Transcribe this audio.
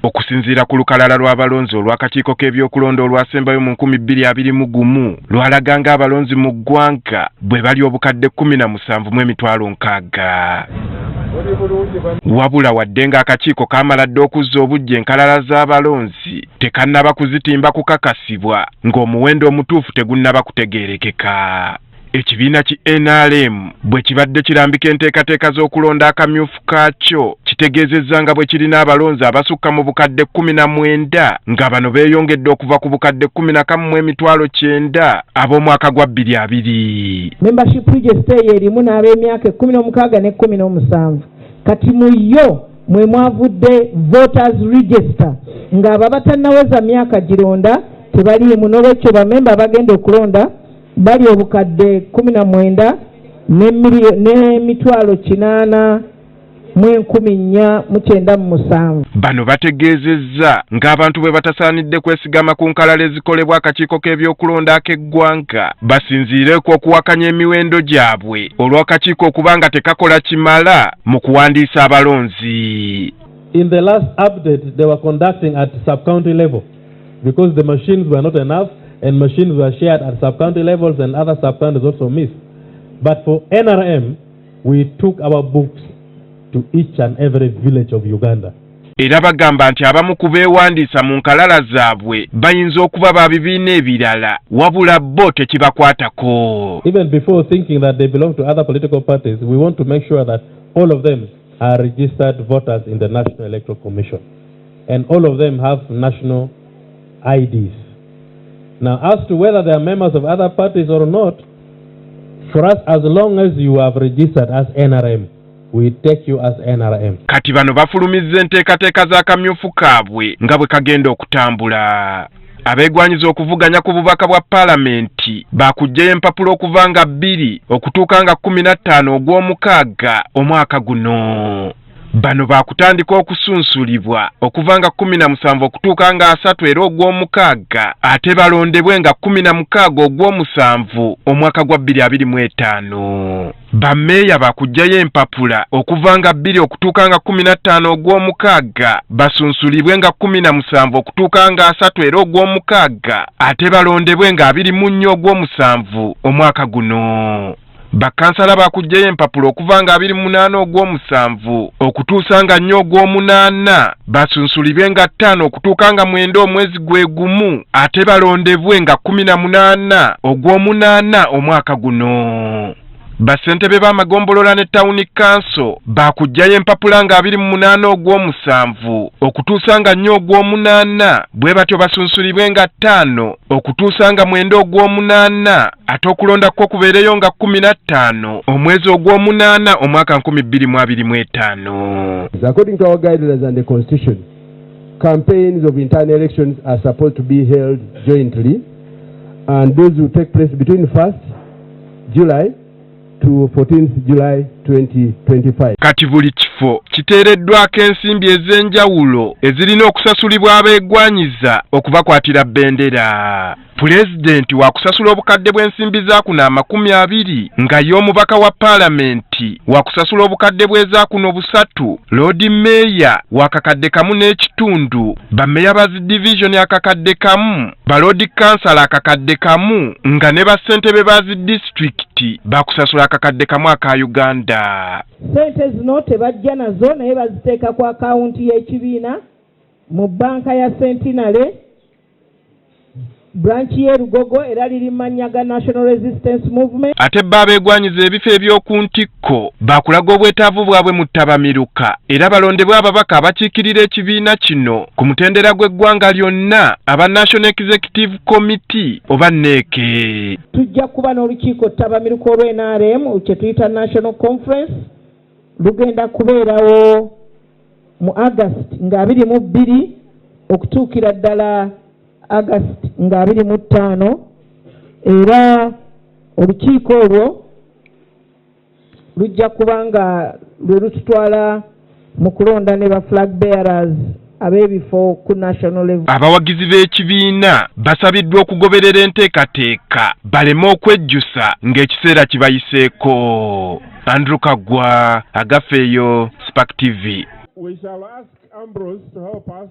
Okusinziira ku lukalala lw'abalonzi olw'akakiiko k'ebyokulonda olwasembayo mu 2021 lwalaga ng'abalonzi mu ggwanga bwe bali obukadde 17,600. Wabula wadde ng'akakiiko kaamala dde okuzza obujja enkalala z'abalonzi tekannaba kuzitimba kukakasibwa ng'omuwendo omutuufu tegunnaba kutegeerekeka. Ekibiina ki NRM bwe kibadde kirambika enteekateeka z'okulonda akamyufu kaakyo kitegeezezza nga bwe kirina abalonzi abasukka mu bukadde 19 nga bano beeyongedde okuva ku bukadde 11,900 ab'omwaka gwa 2020. Membership register erimu n'ab'emyaka 16 ne 17 kati mu yo mwe mwavudde voters register ng'abo abatannaweza myaka gironda tebaliimu n'olwekyo bamemba bagenda okulonda bali obukadde 19 n'emitwalo 8,497. Bano bategeezezza ng'abantu bwe batasaanidde kwesigama ku nkalala ezikolebwa akakiiko k'ebyokulonda ak'eggwanga basinziireko okuwakanya emiwendo gyabwe olw'akakiiko okubanga tekakola kimala mu kuwandiisa abalonzi. In the last update they were conducting at sub-county level because the machines were not enough and machines were shared at sub-county levels and other sub-counties also missed. But for NRM, we took our books to each and every village of Uganda. Era bagamba nti abamu ku beewandiisa mu nkalala zaabwe bayinza okuba ba bibiina ebirala wabula bo tekibakwatako. Even before thinking that they belong to other political parties, we want to make sure that all of them are registered voters in the National Electoral Commission. And all of them have national IDs. Now, as to whether they are members of other parties or not, for us, as long as you have registered as NRM, we take you as NRM. Kati bano bafulumizza enteekateeka z'akamyufu kaabwe nga bwe kagenda okutambula. Abeegwanyiza okuvuganya ku bubaka bwa paalamenti baakugjayo empapulo okuva nga 2 okutuuka nga 15 ogw'omukaaga omwaka guno. Bano baakutandika okusunsulibwa okuva nga 17 okutuuka nga 3 era ogw'omukaaga ate balondebwe nga 16 ogw'omusanvu omwaka gwa 2025. Bammeeya baakugjayo empapula okuva nga 2 okutuuka nga 15 ogw'omukaaga basunsulibwe nga 17 okutuuka nga 3 era ogw'omukaaga ate balondebwe nga 24 ogw'omusanvu omwaka guno. Bakansala baakugjayo empapula okuva nga 28 ogw'omusanvu okutuusa nga 4 ogw'omunaana basunsulibwe nga 5 okutuuka nga 9 omwezi gwe gumu ate balondebwe nga 18 ogw'omunaana omwaka guno. Basentebe b'amagombolola ne Town Council baakugjayo empapula nga 28 ogw'omusanvu okutuusa nga 4 ogw'omunaana bwe batyo basunsulibwe nga 5 okutuusa nga 9 ogw'omunaana ate okulonda kwo kubeereyo nga 15 omwezi ogw'omunaana omwaka 2025. According to our guidelines and the Constitution, campaigns of internal elections are supposed to be held jointly, and those will take place between 1st July to 14th July 2025. Kati buli kifo kiteereddwako ensimbi ez'enjawulo ezirina okusasulibwa abeegwanyiza okubakwatira bbendera. Pulezidenti waakusasula obukadde bw'ensimbi za kuno 20 nga y'omubaka wa paalamenti waakusasula obukadde bw'eza kuno 3, Lord Mayor wakakadde kamu n'ekitundu, bammeya ba division akakadde kamu, ba Lord Council akakadde kamu nga ne bassentebe ba district baakusasula akakadde kamu aka Uganda. Sente zino tebajja nazo naye baziteeka ku akawunti y'ekibiina mu banka ya Centenary branch ye Lugogo era liri mannya ga National Resistance Movement. Ate babeegwanyiza ebifo eby'oku ntikko baakulaga obwetaavu bwabwe mu ttabamiruka era balondebwa ababaka abakiikirira ekibiina kino ku mutendera gw'eggwanga lyonna aba National Executive Committee oba NEC. Tujja kuba n'olukiiko ttabamiruka olw'NRM kye tuyita National Conference lugenda kubeerawo mu August nga 22 okutuukira ddala August nga 25 era olukiiko olwo lujja kuba nga lwe lututwala mu kulonda ne ba flag bearers ab'ebifo ku national level. Abawagizi b'ekibiina basabiddwa okugoberera enteekateeka baleme okwejjusa ng'ekiseera kibayiseeko. Andrew Kagwa, Agafeeyo, Spark TV. We shall ask Ambrose to help us